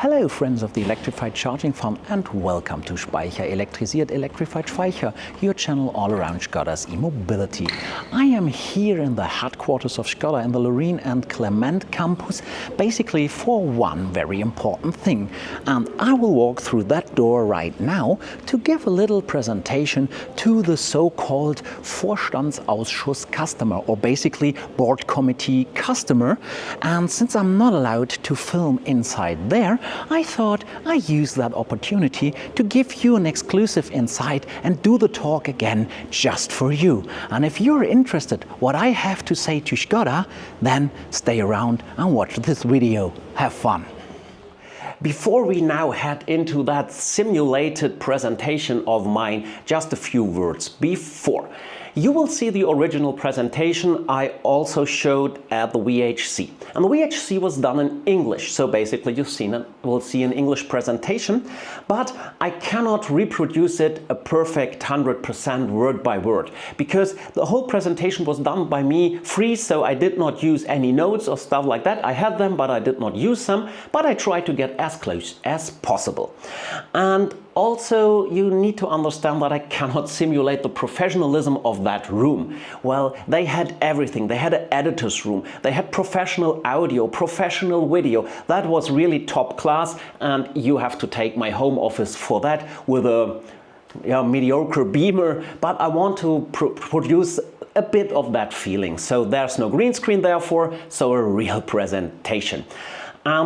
Hello friends of the electrified charging fun and welcome to Speicher Elektrisiert Electrified Speicher, your channel all around Skoda's e-mobility. I am here in the headquarters of Skoda in the Lorraine and Clement campus, basically for one very important thing. And I will walk through that door right now to give a little presentation to the so-called Vorstandsausschuss customer, or basically board committee customer. And since I'm not allowed to film inside there, I thought I'd use that opportunity to give you an exclusive insight and do the talk again just for you. And if you're interested what I have to say to Skoda, then stay around and watch this video. Have fun. Before we now head into that simulated presentation of mine, just a few words before. You will see the original presentation I also showed at the VHC. And the VHC was done in English, so basically you will see an English presentation, but I cannot reproduce it a perfect 100% word by word, because the whole presentation was done by me free, so I did not use any notes or stuff like that. I had them, but I did not use them, but I tried to get as close as possible. And also, you need to understand that I cannot simulate the professionalism of that room. Well, they had everything. They had an editor's room. They had professional audio, professional video. That was really top class, and you have to take my home office for that with a mediocre beamer. But I want to produce a bit of that feeling. So there's no green screen therefore, so a real presentation.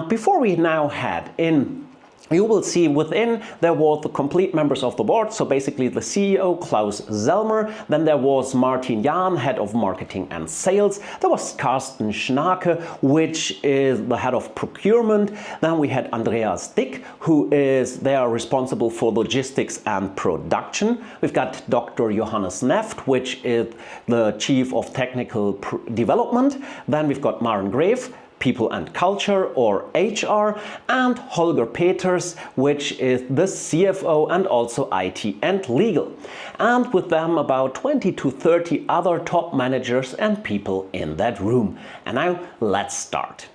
Before we now head in, you will see within there were the complete members of the board, so basically the CEO Klaus Zellmer, then there was Martin Jahn, head of marketing and sales, there was Carsten Schnake, which is the head of procurement, then we had Andreas Dick, who is there responsible for logistics and production, we've got Dr. Johannes Neft, which is the chief of technical development, then we've got Maren Greve, People and Culture, or HR, and Holger Peters, which is the CFO and also IT and legal. And with them about 20 to 30 other top managers and people in that room. And now let's start.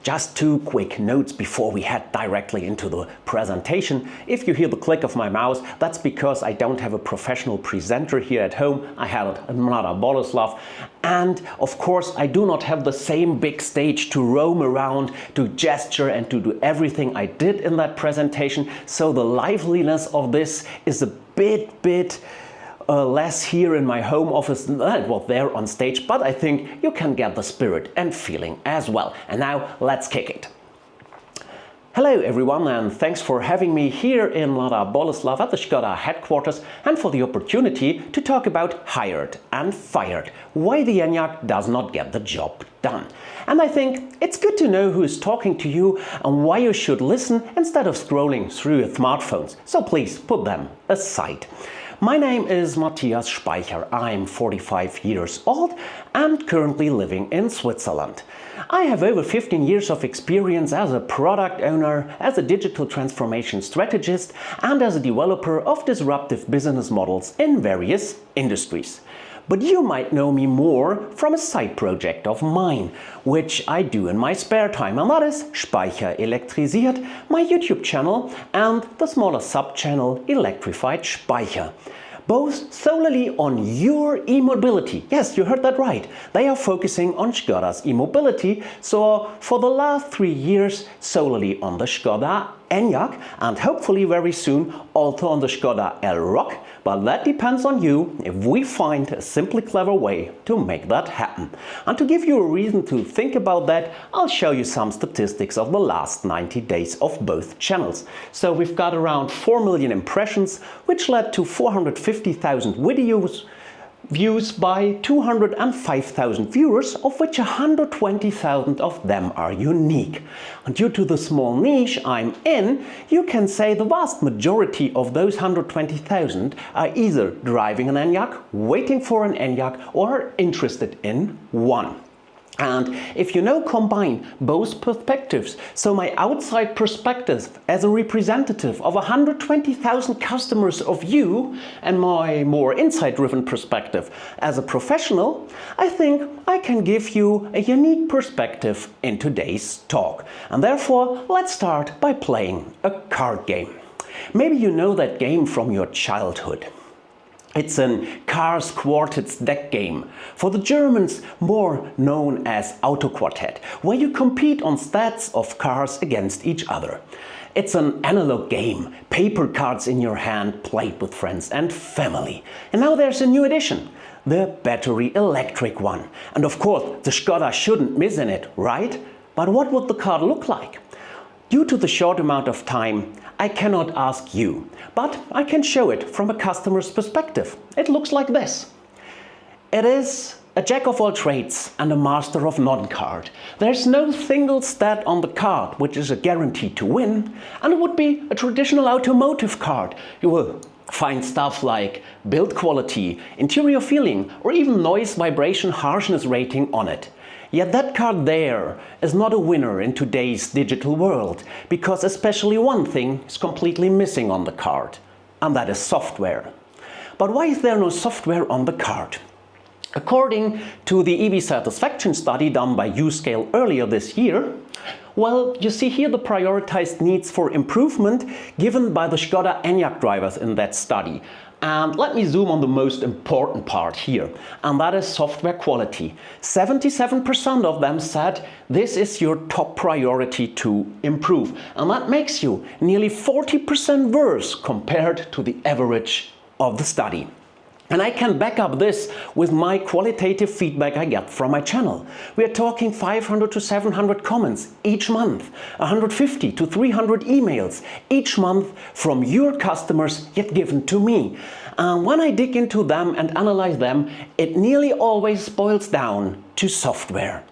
Just two quick notes before we head directly into the presentation. If you hear the click of my mouse, that's because I don't have a professional presenter here at home. I have it at Mlada Boleslav. And of course, I do not have the same big stage to roam around, to gesture and to do everything I did in that presentation. So the liveliness of this is a bit less here in my home office than it was there on stage, but I think you can get the spirit and feeling as well. And now let's kick it. Hello everyone, and thanks for having me here in Mlada Boleslav at the Skoda headquarters and for the opportunity to talk about hired and fired, why the ENIAC does not get the job done. And I think it's good to know who is talking to you and why you should listen instead of scrolling through your smartphones, so please put them aside. My name is Matthias Speicher. I'm 45 years old and currently living in Switzerland. I have over 15 years of experience as a product owner, as a digital transformation strategist, and as a developer of disruptive business models in various industries. But you might know me more from a side project of mine, which I do in my spare time, and that is Speicher Elektrisiert, my YouTube channel, and the smaller sub-channel Electrified Speicher. Both solely on your e-mobility. Yes, you heard that right. They are focusing on Skoda's e-mobility, so for the last 3 years solely on the Skoda ENIAC, and hopefully very soon also on the Skoda Elroq, but that depends on you if we find a simply clever way to make that happen. And to give you a reason to think about that, I'll show you some statistics of the last 90 days of both channels. So we've got around 4 million impressions, which led to 450,000 videos views by 205,000 viewers, of which 120,000 of them are unique. And due to the small niche I'm in, you can say the vast majority of those 120,000 are either driving an ENIAC, waiting for an ENIAC, or interested in one. And if you now combine both perspectives, so my outside perspective as a representative of 120,000 customers of you and my more inside-driven perspective as a professional, I think I can give you a unique perspective in today's talk. And therefore, let's start by playing a card game. Maybe you know that game from your childhood. It's a Cars Quartets deck game, for the Germans more known as Autoquartett, where you compete on stats of cars against each other. It's an analog game, paper cards in your hand, played with friends and family. And now there's a new edition, the battery electric one. And of course, the Skoda shouldn't miss in it, right? But what would the card look like? Due to the short amount of time, I cannot ask you, but I can show it from a customer's perspective. It looks like this. It is a jack of all trades and a master of none card. There's no single stat on the card which is a guarantee to win, and it would be a traditional automotive card. You will find stuff like build quality, interior feeling, or even noise, vibration, harshness rating on it. Yet that card there is not a winner in today's digital world, because especially one thing is completely missing on the card, and that is software. But why is there no software on the card? According to the EV satisfaction study done by Uscale earlier this year, well, you see here the prioritized needs for improvement given by the Skoda Enyaq drivers in that study. And let me zoom on the most important part here, and that is software quality. 77% of them said this is your top priority to improve, and that makes you nearly 40% worse compared to the average of the study. And I can back up this with my qualitative feedback I get from my channel. We are talking 500 to 700 comments each month, 150 to 300 emails each month from your customers yet given to me. And when I dig into them and analyze them, it nearly always boils down to software.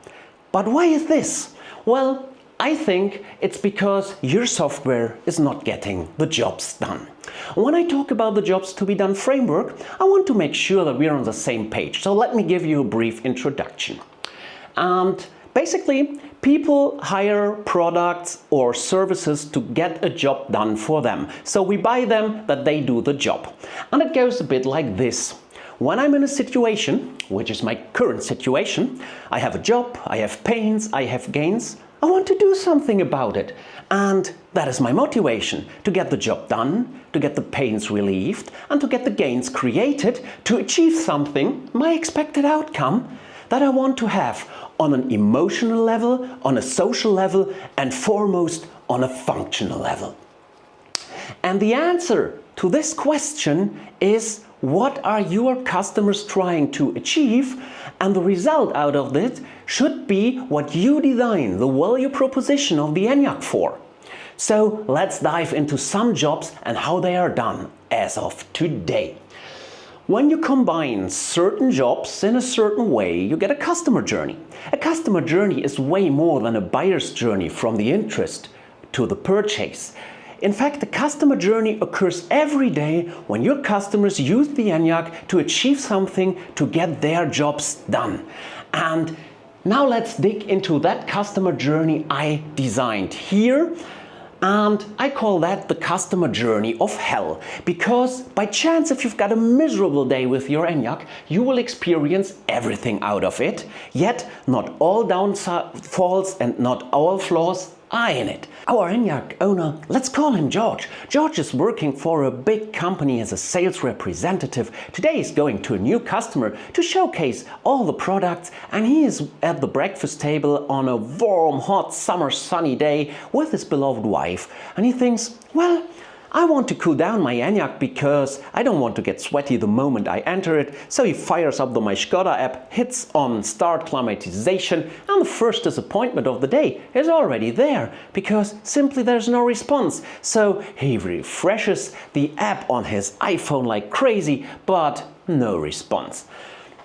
But why is this? Well, I think it's because your software is not getting the jobs done. When I talk about the jobs to be done framework, I want to make sure that we're on the same page. So let me give you a brief introduction. And basically, people hire products or services to get a job done for them. So we buy them that they do the job. And it goes a bit like this. When I'm in a situation, which is my current situation, I have a job, I have pains, I have gains, I want to do something about it. And that is my motivation, to get the job done, to get the pains relieved, and to get the gains created to achieve something, my expected outcome, that I want to have on an emotional level, on a social level, and foremost on a functional level. And the answer to this question is, what are your customers trying to achieve? And the result out of this should be what you design the value proposition of the Enyaq for. So let's dive into some jobs and how they are done as of today. When you combine certain jobs in a certain way, you get a customer journey. A customer journey is way more than a buyer's journey from the interest to the purchase. In fact, the customer journey occurs every day when your customers use the Enyaq to achieve something, to get their jobs done. And now let's dig into that customer journey I designed here. And I call that the customer journey of hell, because by chance, if you've got a miserable day with your Enyaq, you will experience everything out of it, yet not all downfalls and not all flaws are in it. Our Enyaq owner, let's call him George. George is working for a big company as a sales representative. Today he's going to a new customer to showcase all the products, and he is at the breakfast table on a warm, hot, summer sunny day with his beloved wife. And he thinks, well, I want to cool down my Enyaq because I don't want to get sweaty the moment I enter it. So he fires up the My Skoda app, hits on start climatization, and the first disappointment of the day is already there because simply there's no response. So he refreshes the app on his iPhone like crazy, but no response.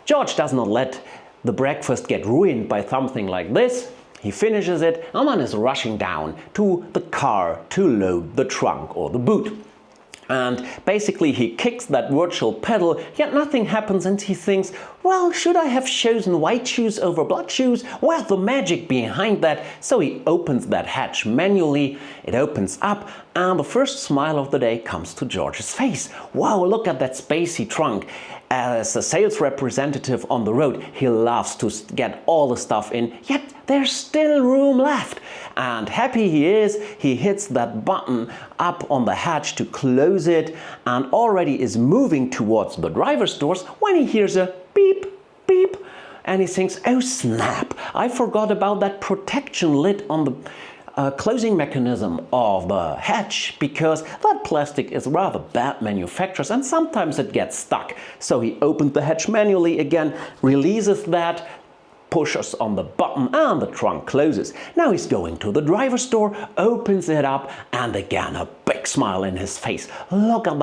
George does not let the breakfast get ruined by something like this. He finishes it and then is rushing down to the car to load the trunk or the boot. And basically he kicks that virtual pedal, yet nothing happens, and he thinks, well, should I have chosen white shoes over black shoes? Where's the magic behind that? So he opens that hatch manually, it opens up, and the first smile of the day comes to George's face. Wow, look at that spacey trunk. As a sales representative on the road, he loves to get all the stuff in, yet there's still room left. And happy he is, he hits that button up on the hatch to close it and already is moving towards the driver's doors when he hears a beep, beep. And he thinks, oh snap, I forgot about that protection lid on the closing mechanism of the hatch, because that plastic is rather bad manufacturers and sometimes it gets stuck. So he opened the hatch manually again, releases that, pushes on the button, and the trunk closes. Now he's going to the driver's door, opens it up, and again a big smile in his face. Look at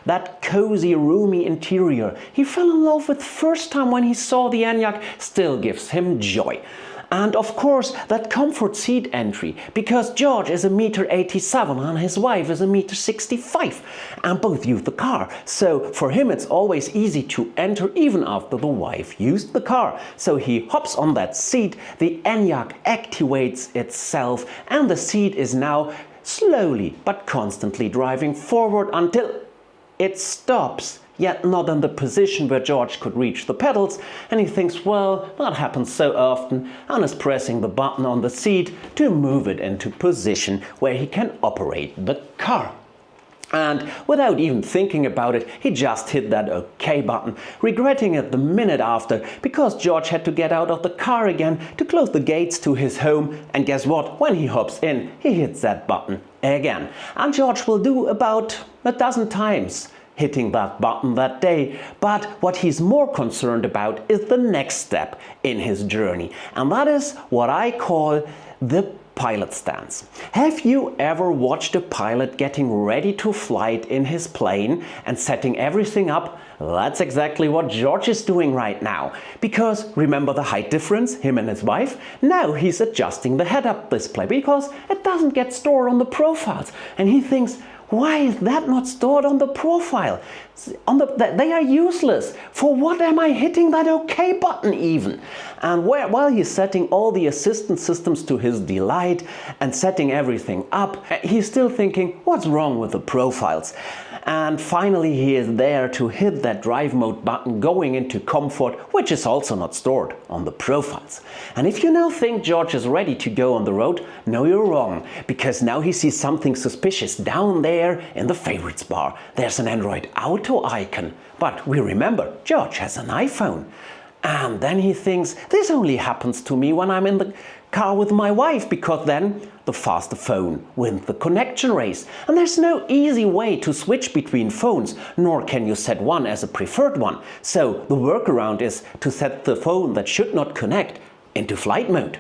that cozy, roomy interior. He fell in love with first time when he saw the Enyaq, still gives him joy. And of course that comfort seat entry, because George is 1.87 m and his wife is 1.65 m, and both use the car. So for him it's always easy to enter even after the wife used the car. So he hops on that seat, the Enyaq activates itself, and the seat is now slowly but constantly driving forward until it stops. Yet not in the position where George could reach the pedals, and he thinks, well, that happens so often, and is pressing the button on the seat to move it into position where he can operate the car. And without even thinking about it, he just hit that OK button, regretting it the minute after, because George had to get out of the car again to close the gates to his home, and guess what? When he hops in, he hits that button again. And George will do about a dozen times hitting that button that day. But what he's more concerned about is the next step in his journey, and that is what I call the pilot stance. Have you ever watched a pilot getting ready to flight in his plane and setting everything up? That's exactly what George is doing right now. Because remember the height difference, him and his wife? Now he's adjusting the head-up display because it doesn't get stored on the profiles, and he thinks, why is that not stored on the profile? They are useless. For what am I hitting that OK button even? And while he's setting all the assistant systems to his delight and setting everything up, he's still thinking, what's wrong with the profiles? And finally he is there to hit that drive mode button, going into comfort, which is also not stored on the profiles. And if you now think George is ready to go on the road, no, you're wrong, because now he sees something suspicious down there in the favorites bar. There's an Android Auto icon, but we remember George has an iPhone. And then he thinks, this only happens to me when I'm in the car with my wife, because then the faster phone wins the connection race. And there's no easy way to switch between phones, nor can you set one as a preferred one. So the workaround is to set the phone that should not connect into flight mode.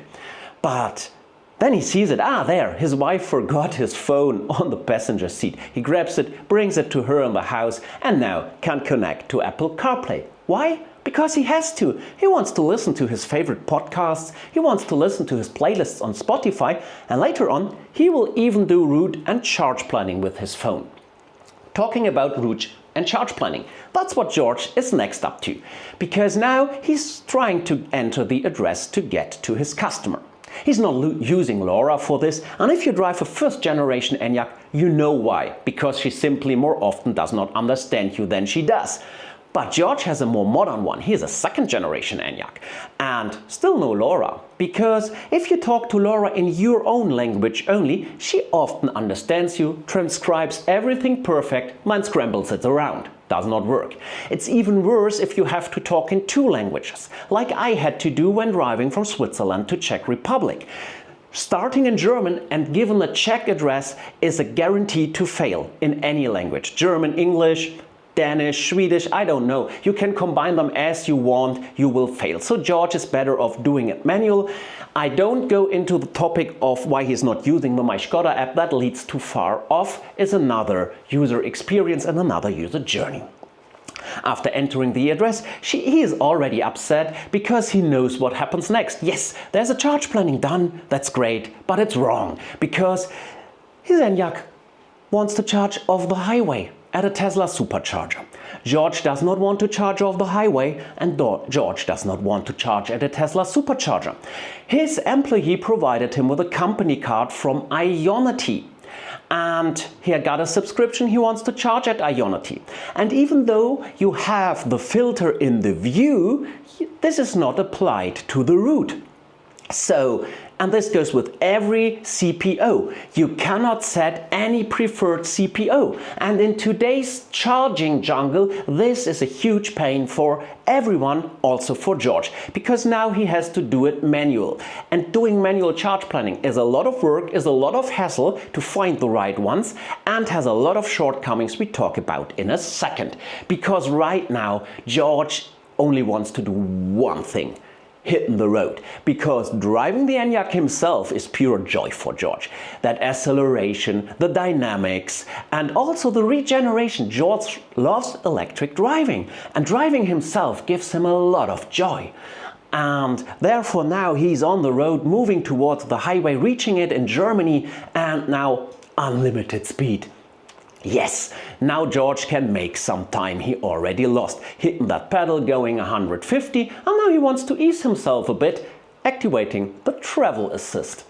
But then he sees it, there, his wife forgot his phone on the passenger seat. He grabs it, brings it to her in the house, and now can connect to Apple CarPlay. Why? Because he has to. He wants to listen to his favorite podcasts, he wants to listen to his playlists on Spotify, and later on he will even do route and charge planning with his phone. Talking about route and charge planning, that's what George is next up to, because now he's trying to enter the address to get to his customer. He's not using Laura for this, and if you drive a first generation Enyaq, you know why, because she simply more often does not understand you than she does. But George has a more modern one. He is a second generation Enyaq, and still no Laura, because if you talk to Laura in your own language only, she often understands you, transcribes everything perfect, and scrambles it around. Does not work. It's even worse if you have to talk in two languages, like I had to do when driving from Switzerland to Czech Republic. Starting in German and given a Czech address is a guarantee to fail in any language. German, English, Danish, Swedish, I don't know. You can combine them as you want, you will fail. So George is better off doing it manual. I don't go into the topic of why he's not using the My Skoda app. That leads too far off. It's another user experience and another user journey. After entering the address, he is already upset because he knows what happens next. Yes, there's a charge planning done, that's great, but it's wrong because his Enyaq wants to charge off the highway. at a Tesla supercharger. George does not want to charge off the highway, and George does not want to charge at a Tesla supercharger. His employee provided him with a company card from Ionity. And he had got a subscription, he wants to charge at Ionity. And even though you have the filter in the view, this is not applied to the route. So, and this goes with every CPO. You cannot set any preferred CPO. And in today's charging jungle, this is a huge pain for everyone, also for George, because now he has to do it manual. And doing manual charge planning is a lot of work, is a lot of hassle to find the right ones, and has a lot of shortcomings we talk about in a second. Because right now, George only wants to do one thing: hitting the road, because driving the Enyaq himself is pure joy for George. That acceleration, the dynamics, and also the regeneration. George loves electric driving, and driving himself gives him a lot of joy. And therefore now he's on the road, moving towards the highway, reaching it in Germany, and now unlimited speed. Yes, now George can make some time he already lost, hitting that pedal, going 150, and now he wants to ease himself a bit, activating the travel assist.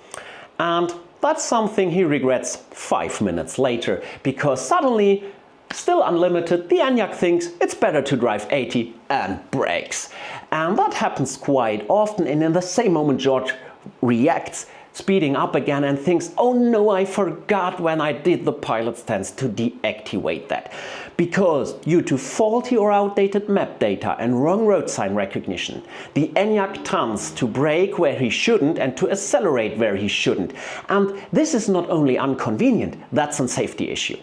And that's something he regrets 5 minutes later, because suddenly, still unlimited, the Enyaq thinks it's better to drive 80 and brakes. And that happens quite often, and in the same moment George reacts, speeding up again, and thinks, oh no, I forgot when I did the pilot stance to deactivate that. Because due to faulty or outdated map data and wrong road sign recognition, the Enyaq tends to brake where he shouldn't and to accelerate where he shouldn't. And this is not only inconvenient, that's a safety issue.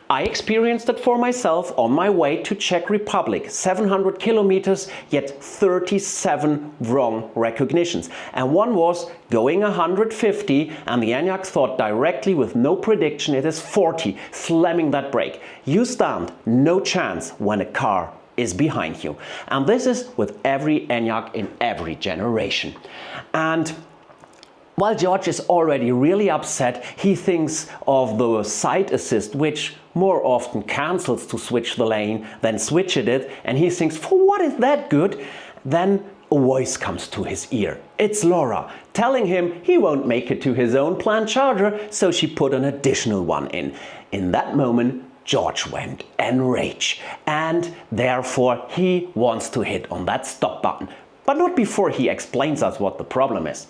I experienced it for myself on my way to Czech Republic, 700 kilometers, yet 37 wrong recognitions. And one was going 150, and the Enyaq thought directly with no prediction it is 40, slamming that brake. You stand no chance when a car is behind you. And this is with every Enyaq in every generation. And while George is already really upset, he thinks of the side assist, which more often cancels to switch the lane than switch it, and he thinks, for what is that good? Then a voice comes to his ear. It's Laura, telling him he won't make it to his own planned charger, so she put an additional one in. In that moment, George went enraged, and therefore he wants to hit on that stop button. But not before he explains us what the problem is.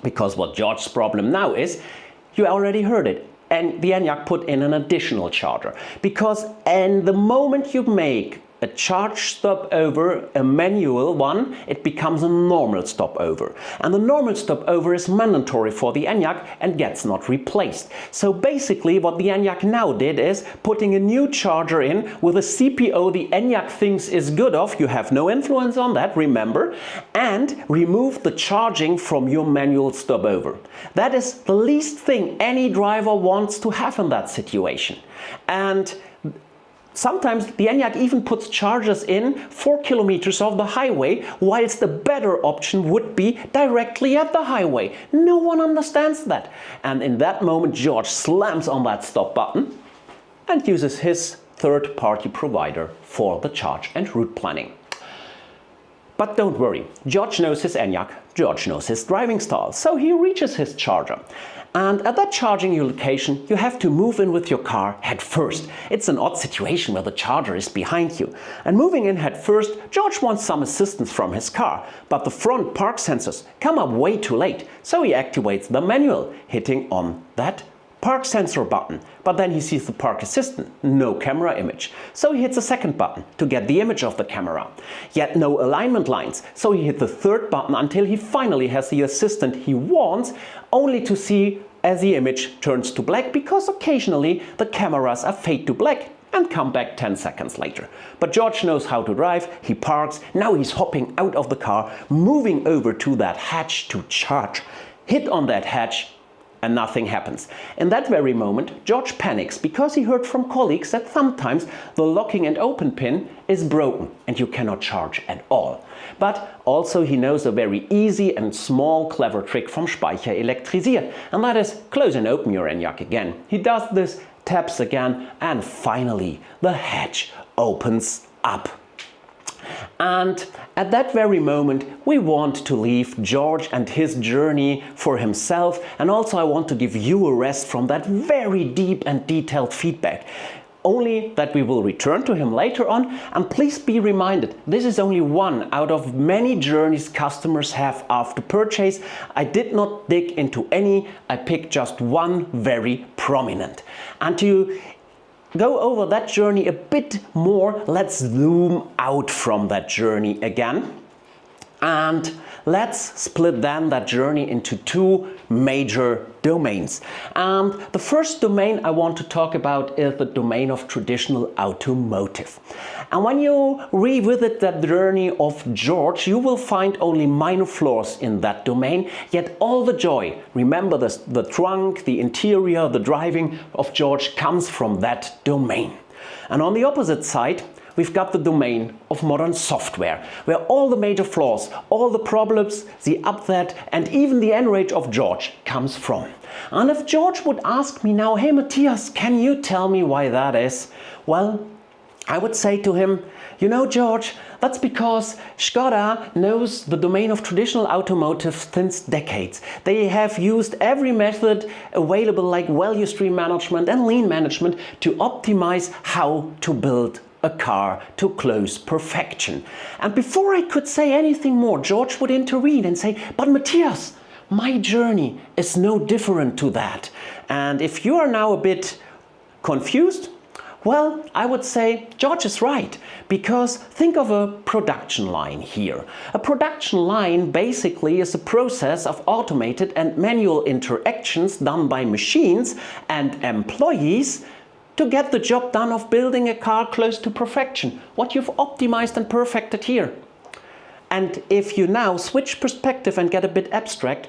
Because what George's problem now is, you already heard it, and the Enyaq put in an additional charger. Because the moment you make a charge stopover, a manual one, it becomes a normal stopover. And the normal stopover is mandatory for the Enyaq and gets not replaced. So basically what the Enyaq now did is putting a new charger in with a CPO the Enyaq thinks is good of, you have no influence on that, remember, and remove the charging from your manual stopover. That is the least thing any driver wants to have in that situation. And sometimes the Enyaq even puts chargers in 4 kilometers off the highway, whilst the better option would be directly at the highway. No one understands that. And in that moment, George slams on that stop button and uses his third-party provider for the charge and route planning. But don't worry, George knows his Enyaq, George knows his driving style, so he reaches his charger. And at that charging location, you have to move in with your car head first. It's an odd situation where the charger is behind you. And moving in head first, George wants some assistance from his car, but the front park sensors come up way too late, so he activates the manual, hitting on that park sensor button. But then he sees the park assistant, no camera image. So he hits a second button to get the image of the camera. Yet no alignment lines, so he hit the third button until he finally has the assistant he wants, only to see as the image turns to black, because occasionally the cameras are fade to black and come back 10 seconds later. But George knows how to drive, he parks, now he's hopping out of the car, moving over to that hatch to charge, hit on that hatch, and nothing happens. In that very moment, George panics because he heard from colleagues that sometimes the locking and open pin is broken and you cannot charge at all. But also he knows a very easy and small clever trick from Speicher elektrisiert, and that is close and open your Enyaq again. He does this taps again, and finally the hatch opens up. And at that very moment we want to leave George and his journey for himself, and also I want to give you a rest from that very deep and detailed feedback. Only that we will return to him later on, and please be reminded, this is only one out of many journeys customers have after purchase. I did not dig into any, I picked just one very prominent. And to go over that journey a bit more, let's zoom out from that journey again. And let's split then that journey into two major domains. And the first domain I want to talk about is the domain of traditional automotive. And when you revisit that journey of George, you will find only minor flaws in that domain, yet all the joy, remember the trunk, the interior, the driving of George comes from that domain. And on the opposite side, we've got the domain of modern software, where all the major flaws, all the problems, the upset and even the enrage of George comes from. And if George would ask me now, hey Matthias, can you tell me why that is? Well, I would say to him, you know George, that's because Skoda knows the domain of traditional automotive since decades. They have used every method available like value stream management and lean management to optimize how to build a car to close perfection. And before I could say anything more, George would intervene and say, but Matthias, my journey is no different to that. And if you are now a bit confused, well, I would say George is right, because think of a production line here. A production line basically is a process of automated and manual interactions done by machines and employees to get the job done of building a car close to perfection, what you've optimized and perfected here. And if you now switch perspective and get a bit abstract,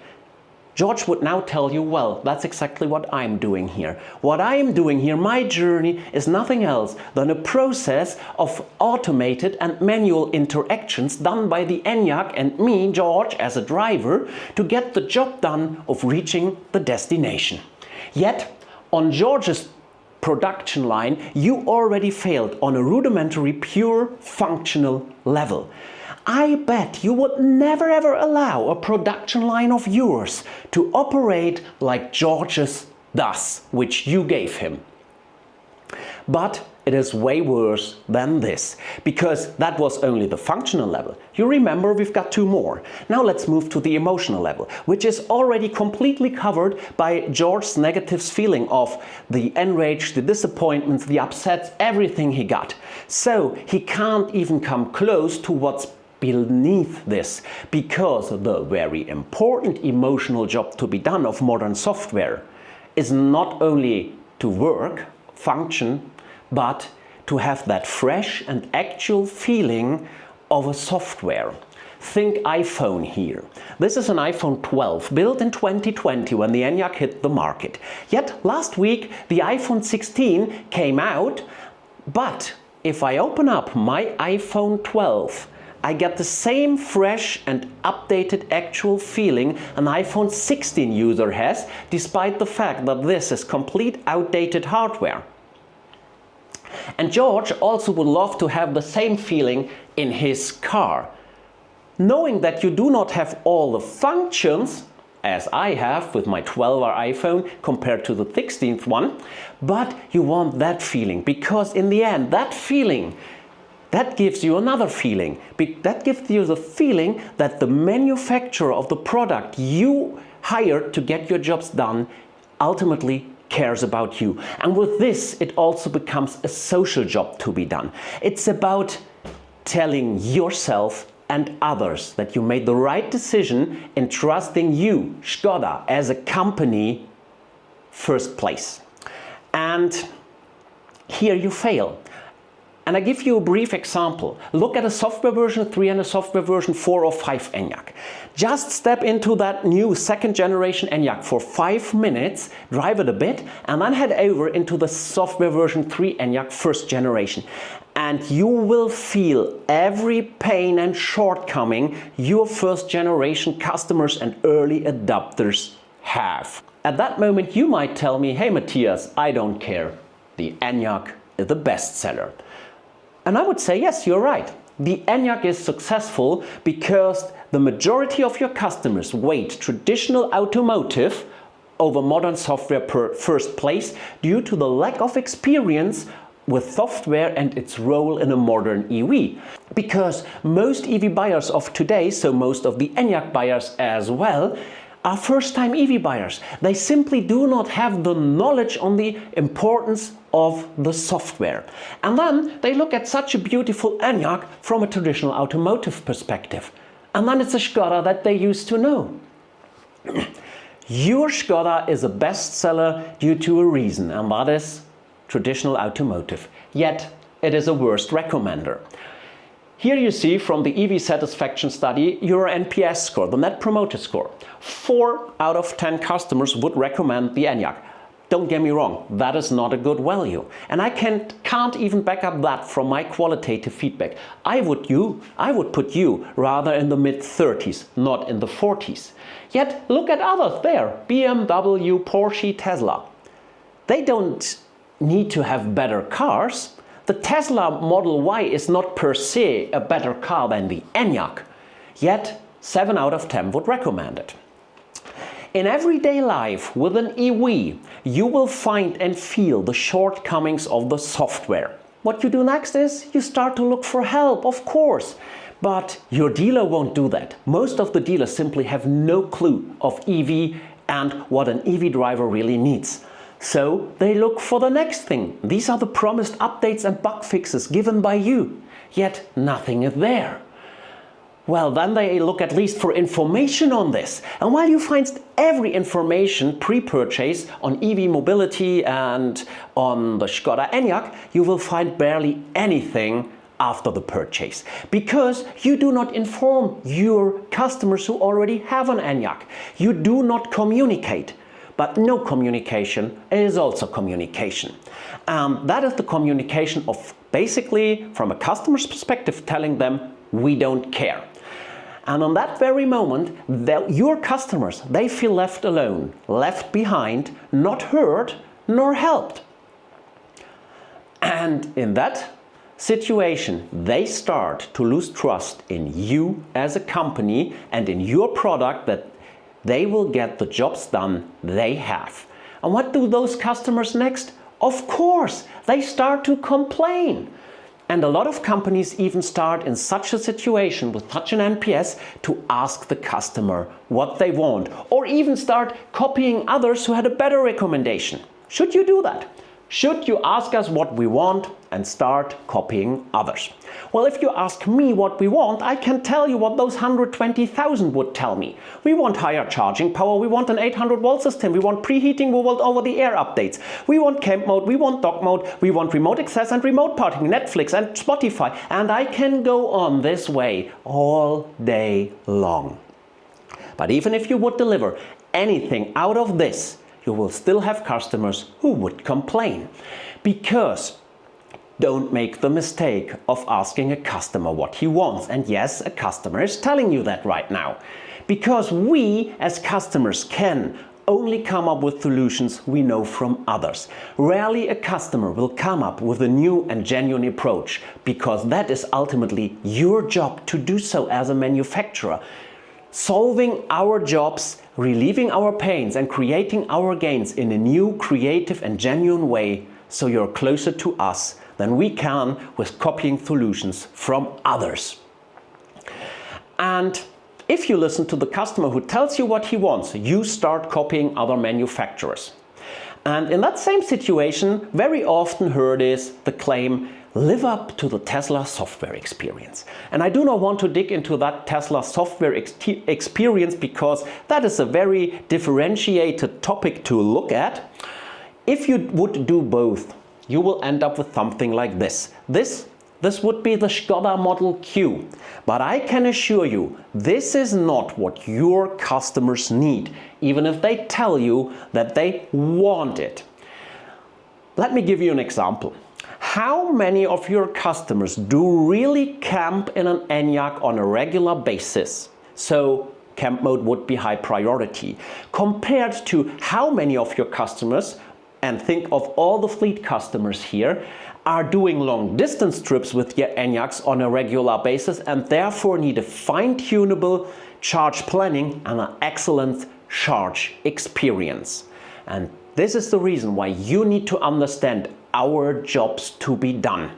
George would now tell you, well, that's exactly what I'm doing here. What I'm doing here, my journey, is nothing else than a process of automated and manual interactions done by the ENIAC and me, George, as a driver, to get the job done of reaching the destination. Yet, on George's production line, you already failed on a rudimentary, pure, functional level. I bet you would never ever allow a production line of yours to operate like George's does, which you gave him. But it is way worse than this, because that was only the functional level. You remember, we've got two more. Now let's move to the emotional level, which is already completely covered by George's negative feeling of the enrage, the disappointments, the upsets, everything he got. So he can't even come close to what's beneath this, because the very important emotional job to be done of modern software is not only to work, function, but to have that fresh and actual feeling of a software. Think iPhone here. This is an iPhone 12 built in 2020 when the ENIAC hit the market. Yet last week the iPhone 16 came out, but if I open up my iPhone 12, I get the same fresh and updated actual feeling an iPhone 16 user has, despite the fact that this is complete outdated hardware. And George also would love to have the same feeling in his car, knowing that you do not have all the functions as I have with my 12-hour iPhone compared to the 16th one, but you want that feeling, because in the end that feeling, that gives you another feeling. That gives you the feeling that the manufacturer of the product you hired to get your jobs done ultimately cares about you. And with this, it also becomes a social job to be done. It's about telling yourself and others that you made the right decision in trusting you, Skoda, as a company, first place. And here you fail. And I give you a brief example. Look at a software version 3 and a software version 4 or 5 ENIAC. Just step into that new second generation ENIAC for 5 minutes, drive it a bit, and then head over into the software version 3 ENIAC first generation. And you will feel every pain and shortcoming your first generation customers and early adopters have. At that moment you might tell me, hey Matthias, I don't care. the Enyaq is the best seller. And I would say, yes, you're right. The Enyaq is successful because the majority of your customers weight traditional automotive over modern software first place due to the lack of experience with software and its role in a modern EV. Because most EV buyers of today, so most of the Enyaq buyers as well, are first-time EV buyers. They simply do not have the knowledge on the importance of the software. And then they look at such a beautiful Enyaq from a traditional automotive perspective. And then it's a Skoda that they used to know. Your Skoda is a bestseller due to a reason, and that is traditional automotive. Yet it is a worst recommender. Here you see from the EV satisfaction study your NPS score, the Net Promoter Score. 4 out of 10 customers would recommend the Enyaq. Don't get me wrong, that is not a good value. And I can't even back up that from my qualitative feedback. I would put you rather in the mid-30s, not in the 40s. Yet look at others there, BMW, Porsche, Tesla. They don't need to have better cars. The Tesla Model Y is not per se a better car than the Enyaq, yet 7 out of 10 would recommend it. In everyday life with an EV, you will find and feel the shortcomings of the software. What you do next is you start to look for help, of course, but your dealer won't do that. Most of the dealers simply have no clue of EV and what an EV driver really needs. So they look for the next thing. These are the promised updates and bug fixes given by you, yet nothing is there. Well, then they look at least for information on this. And while you find every information pre-purchase on EV mobility and on the Skoda Enyaq, you will find barely anything after the purchase, because you do not inform your customers who already have an Enyaq. You do not communicate. But no communication is also communication. That is the communication of basically, from a customer's perspective, telling them, we don't care. And on that very moment, your customers, they feel left alone, left behind, not heard, nor helped. And in that situation, they start to lose trust in you as a company and in your product that they will get the jobs done they have. And what do those customers next? Of course, they start to complain. And a lot of companies even start in such a situation with such an NPS to ask the customer what they want, or even start copying others who had a better recommendation. Should you do that? Should you ask us what we want and start copying others? Well, if you ask me what we want, I can tell you what those 120,000 would tell me. We want higher charging power, we want an 800-volt system, we want preheating, we want over-the-air updates, we want camp mode, we want dock mode, we want remote access and remote parking, Netflix and Spotify, and I can go on this way all day long. But even if you would deliver anything out of this, you will still have customers who would complain. Because don't make the mistake of asking a customer what he wants. And yes, a customer is telling you that right now. Because we as customers can only come up with solutions we know from others. Rarely a customer will come up with a new and genuine approach, because that is ultimately your job to do so as a manufacturer. Solving our jobs, relieving our pains and creating our gains in a new, creative and genuine way, so you're closer to us than we can with copying solutions from others. And if you listen to the customer who tells you what he wants, you start copying other manufacturers. And in that same situation, very often heard is the claim, live up to the Tesla software experience. And I do not want to dig into that Tesla software experience, because that is a very differentiated topic to look at. If you would do both, you will end up with something like this. This would be the Skoda Model Q. But I can assure you, this is not what your customers need, even if they tell you that they want it. Let me give you an example. How many of your customers do really camp in an Enyaq on a regular basis? So camp mode would be high priority. Compared to how many of your customers and think of all the fleet customers here, are doing long distance trips with their Enyaqs on a regular basis and therefore need a fine-tunable charge planning and an excellent charge experience. And this is the reason why you need to understand our jobs to be done.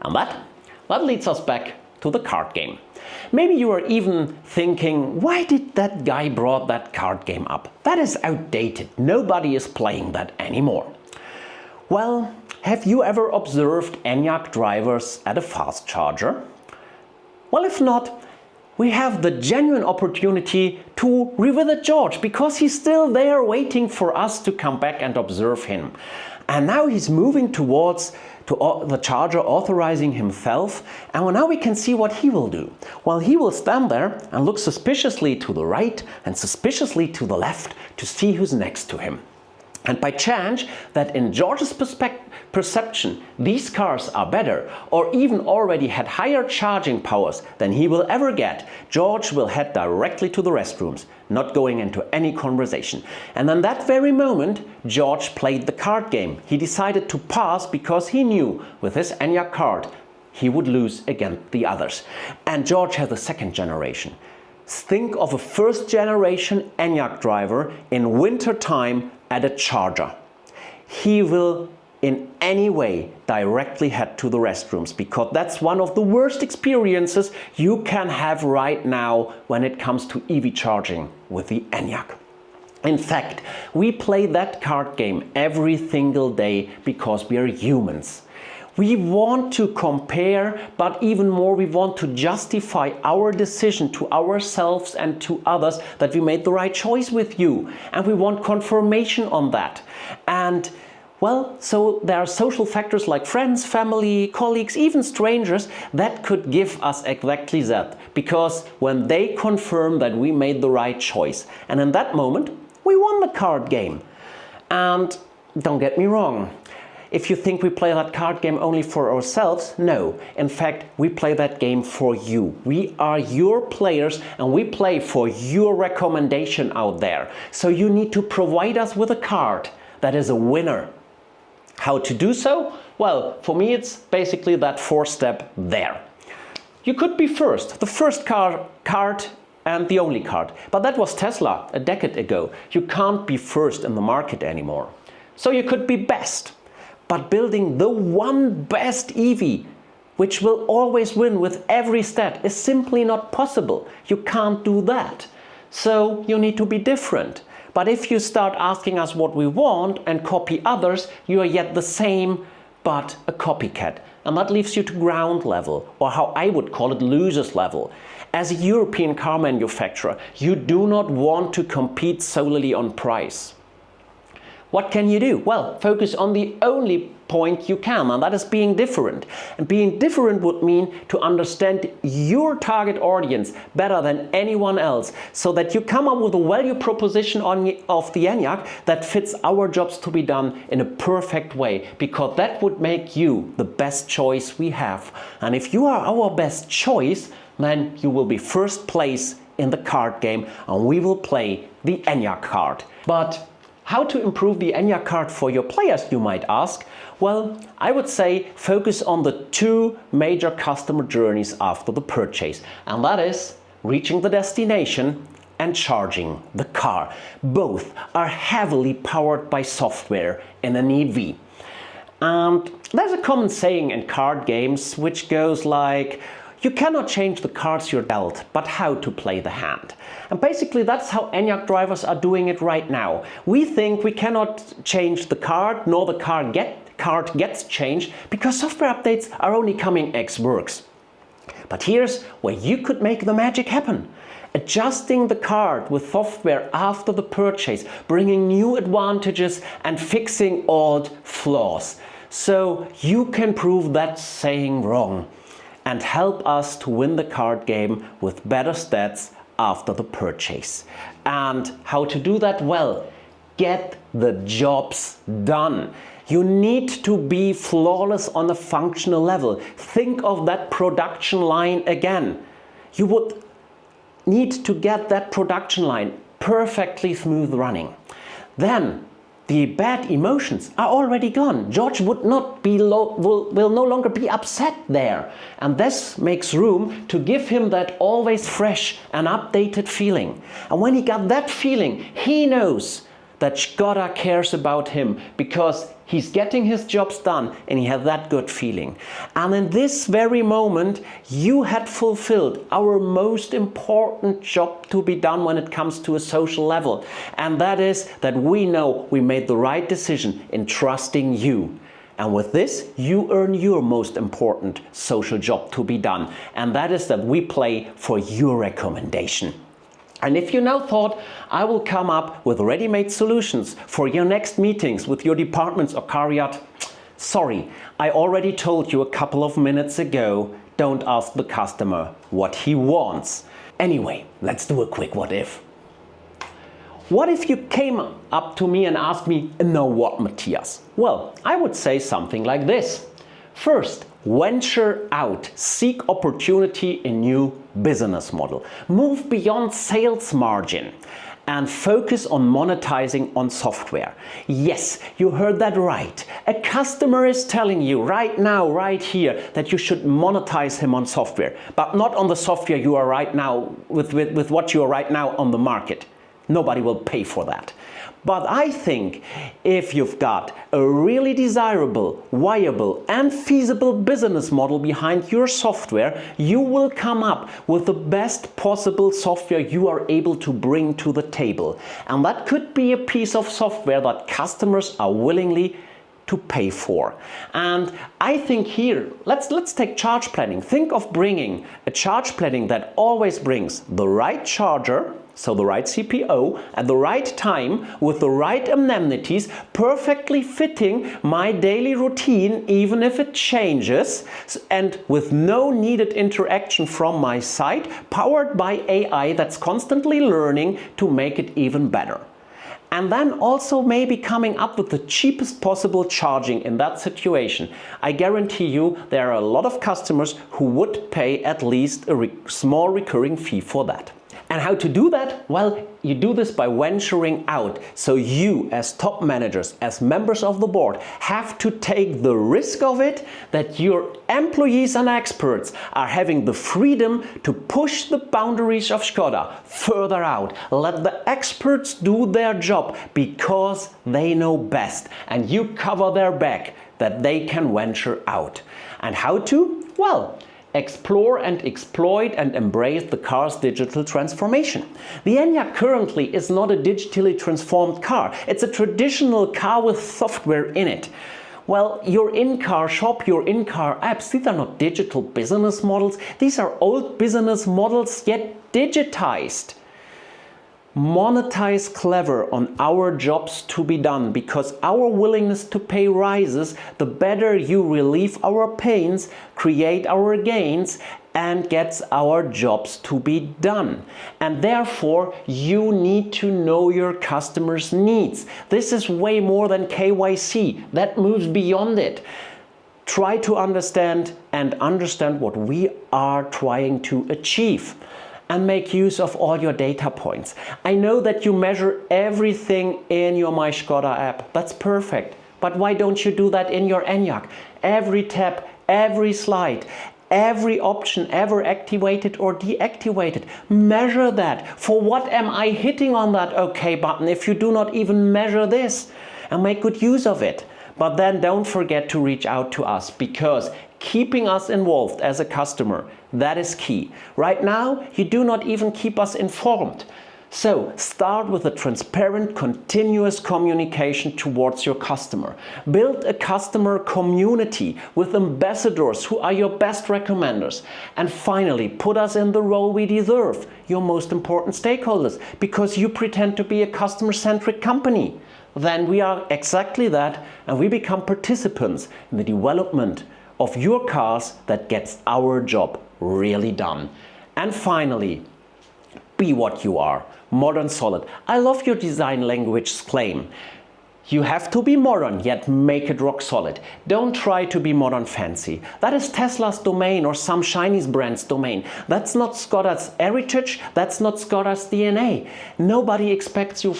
And that leads us back to the card game. Maybe you are even thinking, why did that guy brought that card game up? That is outdated. Nobody is playing that anymore. Well, have you ever observed Enyaq drivers at a fast charger? Well, if not, we have the genuine opportunity to revisit George because he's still there waiting for us to come back and observe him. And now he's moving towards the charger, authorizing himself, and now we can see what he will do. Well, he will stand there and look suspiciously to the right and suspiciously to the left to see who's next to him. And by chance that in George's perception these cars are better or even already had higher charging powers than he will ever get, George will head directly to the restrooms, not going into any conversation. And in that very moment, George played the card game. He decided to pass because he knew with his Enyaq card he would lose against the others. And George has a second generation. Think of a first generation Enyaq driver in winter time at a charger. He will in any way directly head to the restrooms because that's one of the worst experiences you can have right now when it comes to EV charging with the Enyaq. In fact, we play that card game every single day because we are humans. We want to compare, but even more we want to justify our decision to ourselves and to others that we made the right choice with you. And we want confirmation on that. And well, so there are social factors like friends, family, colleagues, even strangers that could give us exactly that. Because when they confirm that we made the right choice, and in that moment, we won the card game. And don't get me wrong. If you think we play that card game only for ourselves, no. In fact, we play that game for you. We are your players and we play for your recommendation out there. So you need to provide us with a card that is a winner. How to do so? Well, for me it's basically that 4-step there. You could be first, the first card and the only card. But that was Tesla a decade ago. You can't be first in the market anymore. So you could be best. But building the one best EV, which will always win with every stat, is simply not possible. You can't do that. So you need to be different. But if you start asking us what we want and copy others, you are yet the same, but a copycat. And that leaves you to ground level, or how I would call it, losers level. As a European car manufacturer, you do not want to compete solely on price. What can you do? Well, focus on the only point you can, and that is being different. And being different would mean to understand your target audience better than anyone else, so that you come up with a value proposition of the Enyaq that fits our jobs to be done in a perfect way, because that would make you the best choice we have. And if you are our best choice, then you will be first place in the card game and we will play the Enyaq card. But how to improve the Enyaq card for your players, you might ask? Well, I would say focus on the two major customer journeys after the purchase, and that is reaching the destination and charging the car. Both are heavily powered by software in an EV. And there's a common saying in card games which goes like, you cannot change the cards you're dealt, but how to play the hand. And basically that's how Enyaq drivers are doing it right now. We think we cannot change the card, nor the card gets changed, because software updates are only coming ex works. But here's where you could make the magic happen. Adjusting the card with software after the purchase, bringing new advantages and fixing old flaws. So you can prove that saying wrong and help us to win the card game with better stats after the purchase. And how to do that? Well, get the jobs done. You need to be flawless on a functional level. Think of that production line again. You would need to get that production line perfectly smooth running. Then the bad emotions are already gone. George would not be will no longer be upset there. And this makes room to give him that always fresh and updated feeling. And when he got that feeling, he knows that Skoda cares about him because he's getting his jobs done and he had that good feeling. And in this very moment, you had fulfilled our most important job to be done when it comes to a social level. And that is that we know we made the right decision in trusting you. And with this, you earn your most important social job to be done. And that is that we play for your recommendation. And if you now thought, I will come up with ready-made solutions for your next meetings with your departments or car yacht, sorry, I already told you a couple of minutes ago, don't ask the customer what he wants. Anyway, let's do a quick what if. What if you came up to me and asked me, "Now what, Matthias?" Well, I would say something like this. First, venture out, seek opportunity in new business model. Move beyond sales margin and focus on monetizing on software. Yes, you heard that right. A customer is telling you right now, right here, that you should monetize him on software, but not on the software you are right now, with what you are right now on the market. Nobody will pay for that. But I think if you've got a really desirable, viable and feasible business model behind your software, you will come up with the best possible software you are able to bring to the table. And that could be a piece of software that customers are willingly to pay for. And I think here, let's take charge planning. Think of bringing a charge planning that always brings the right charger, so the right CPO, at the right time, with the right amenities, perfectly fitting my daily routine, even if it changes, and with no needed interaction from my side, powered by AI that's constantly learning to make it even better. And then also maybe coming up with the cheapest possible charging in that situation. I guarantee you there are a lot of customers who would pay at least a small recurring fee for that. And how to do that? Well, you do this by venturing out. So you, as top managers, as members of the board, have to take the risk of it that your employees and experts are having the freedom to push the boundaries of Skoda further out. Let the experts do their job because they know best, and you cover their back that they can venture out. And how to? Well, explore and exploit and embrace the car's digital transformation. The Enyaq currently is not a digitally transformed car. It's a traditional car with software in it. Well, your in-car shop, your in-car apps, these are not digital business models. These are old business models yet digitized. Monetize clever on our jobs to be done, because our willingness to pay rises the better you relieve our pains, create our gains, and gets our jobs to be done. And therefore, you need to know your customers' needs. This is way more than KYC. That moves beyond it. Try to understand what we are trying to achieve. And make use of all your data points. I know that you measure everything in your My Skoda app. That's perfect. But why don't you do that in your Enyaq? Every tab, every slide, every option ever activated or deactivated. Measure that. For what am I hitting on that OK button if you do not even measure this? And make good use of it. But then don't forget to reach out to us, because keeping us involved as a customer, that is key. Right now, you do not even keep us informed. So start with a transparent, continuous communication towards your customer. Build a customer community with ambassadors who are your best recommenders. And finally, put us in the role we deserve, your most important stakeholders, because you pretend to be a customer-centric company. Then we are exactly that, and we become participants in the development of your cars that gets our job really done. And finally, be what you are, modern solid. I love your design language's claim. You have to be modern, yet make it rock solid. Don't try to be modern fancy. That is Tesla's domain or some Chinese brand's domain. That's not Skoda's heritage, that's not Skoda's DNA. Nobody expects you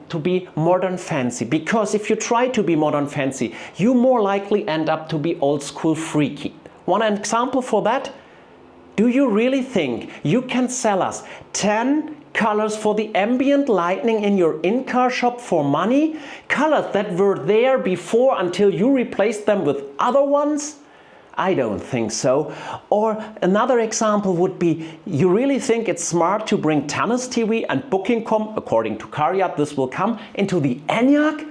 to be modern fancy, because if you try to be modern fancy, you more likely end up to be old school freaky. One example for that? Do you really think you can sell us 10 colors for the ambient lighting in your in-car shop for money? Colors that were there before until you replaced them with other ones? I don't think so. Or another example would be, you really think it's smart to bring Tennis TV and Booking.com, according to Cariat this will come, into the ENIAC?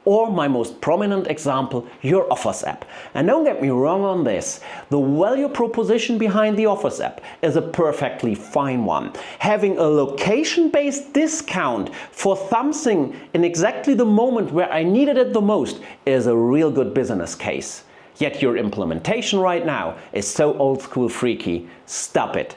Or my most prominent example, your Offers app. And don't get me wrong on this, the value proposition behind the Offers app is a perfectly fine one. Having a location-based discount for something in exactly the moment where I needed it the most is a real good business case. Yet your implementation right now is so old school freaky. Stop it.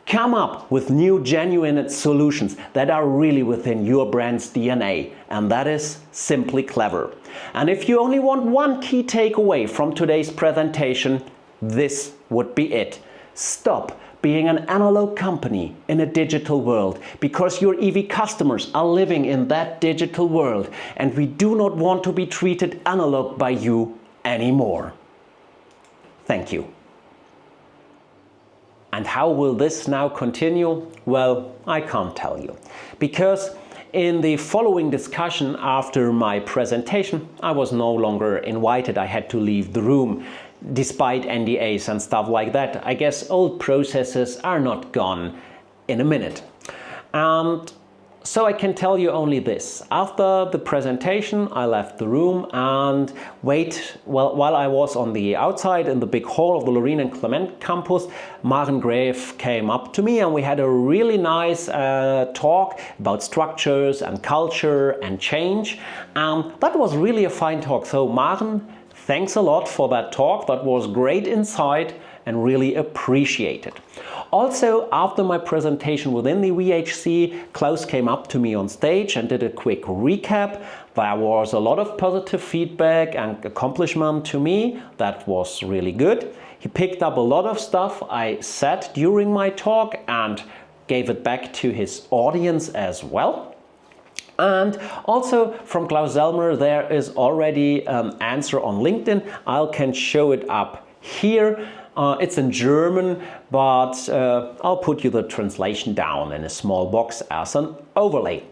Come up with new genuine solutions that are really within your brand's DNA, and that is simply clever. And if you only want one key takeaway from today's presentation, this would be it. Stop being an analog company in a digital world, because your EV customers are living in that digital world, and we do not want to be treated analog by you anymore. Thank you. And how will this now continue? Well, I can't tell you, because in the following discussion after my presentation, I was no longer invited. I had to leave the room, despite NDAs and stuff like that. I guess old processes are not gone in a minute. And so I can tell you only this. After the presentation, I left the room and while I was on the outside in the big hall of the Lorraine and Clement campus, Maren Graef came up to me and we had a really nice talk about structures and culture and change. That was really a fine talk. So Maren, thanks a lot for that talk. That was great insight and really appreciated. Also, after my presentation within the VHC, Klaus came up to me on stage and did a quick recap. There was a lot of positive feedback and accomplishment to me. That was really good. He picked up a lot of stuff I said during my talk and gave it back to his audience as well. And also from Klaus Selmer, there is already an answer on LinkedIn. I can show it up here. It's in German, but I'll put you the translation down in a small box as an overlay.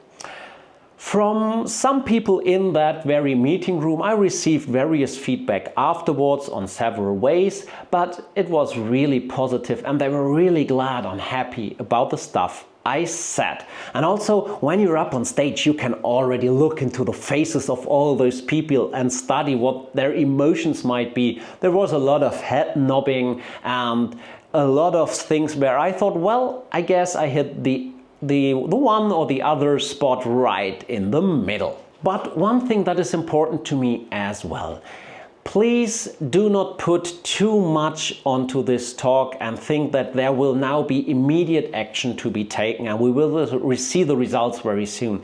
From some people in that very meeting room, I received various feedback afterwards on several ways, but it was really positive and they were really glad and happy about the stuff I said. And also, when you're up on stage, you can already look into the faces of all those people and study what their emotions might be. There was a lot of head nodding and a lot of things where I thought, well, I guess I hit the one or the other spot right in the middle. But one thing that is important to me as well. Please do not put too much onto this talk and think that there will now be immediate action to be taken and we will see the results very soon.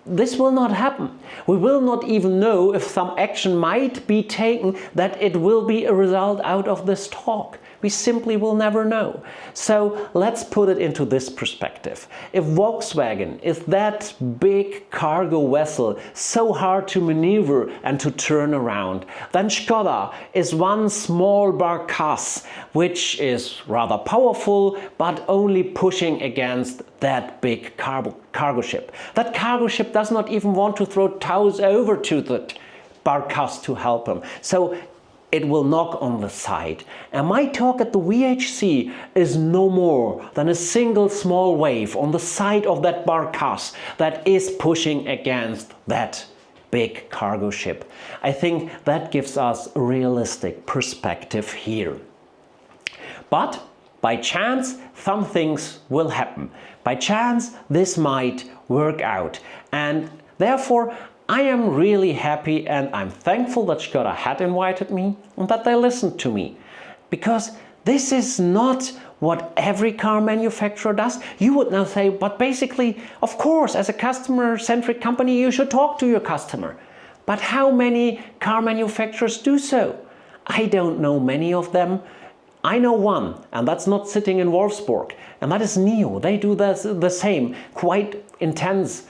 This will not happen. We will not even know if some action might be taken that it will be a result out of this talk. We simply will never know. So let's put it into this perspective. If Volkswagen is that big cargo vessel, so hard to maneuver and to turn around, then Skoda is one small barcasse, which is rather powerful, but only pushing against that big cargo ship. That cargo ship does not even want to throw towels over to that barcasse to help him. So it will knock on the side. And my talk at the VHC is no more than a single small wave on the side of that barcasse that is pushing against that big cargo ship. I think that gives us a realistic perspective here. But by chance, some things will happen. By chance, this might work out. And therefore, I am really happy and I'm thankful that Skoda had invited me and that they listened to me. Because this is not what every car manufacturer does. You would now say, but basically, of course, as a customer-centric company, you should talk to your customer. But how many car manufacturers do so? I don't know many of them. I know one, and that's not sitting in Wolfsburg, and that is NIO. They do the same, quite intense,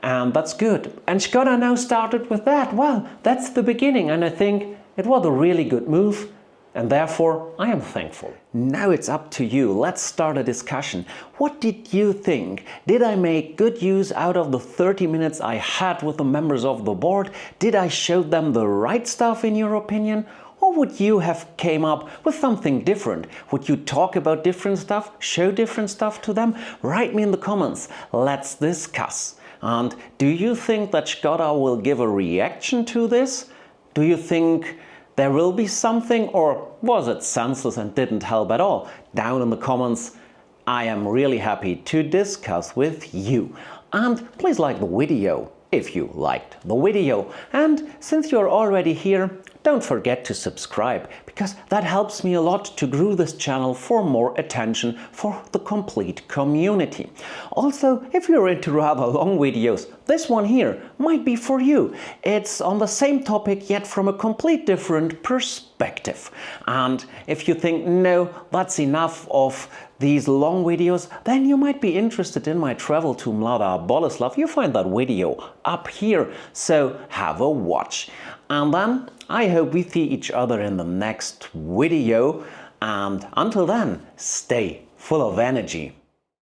and that's good. And Skoda now started with that. Well, that's the beginning, and I think it was a really good move, and therefore I am thankful. Now it's up to you. Let's start a discussion. What did you think? Did I make good use out of the 30 minutes I had with the members of the board? Did I show them the right stuff in your opinion? Or would you have came up with something different? Would you talk about different stuff, show different stuff to them? Write me in the comments. Let's discuss. And do you think that Skoda will give a reaction to this? Do you think there will be something, or was it senseless and didn't help at all? Down in the comments. I am really happy to discuss with you. And please like the video if you liked the video. And since you're already here, don't forget to subscribe, because that helps me a lot to grow this channel for more attention for the complete community. Also, if you're into rather long videos, this one here might be for you. It's on the same topic, yet from a complete different perspective. And if you think, no, that's enough of these long videos, then you might be interested in my travel to Mlada Boleslav. You find that video up here, so have a watch. And then I hope we see each other in the next video, and until then, stay full of energy.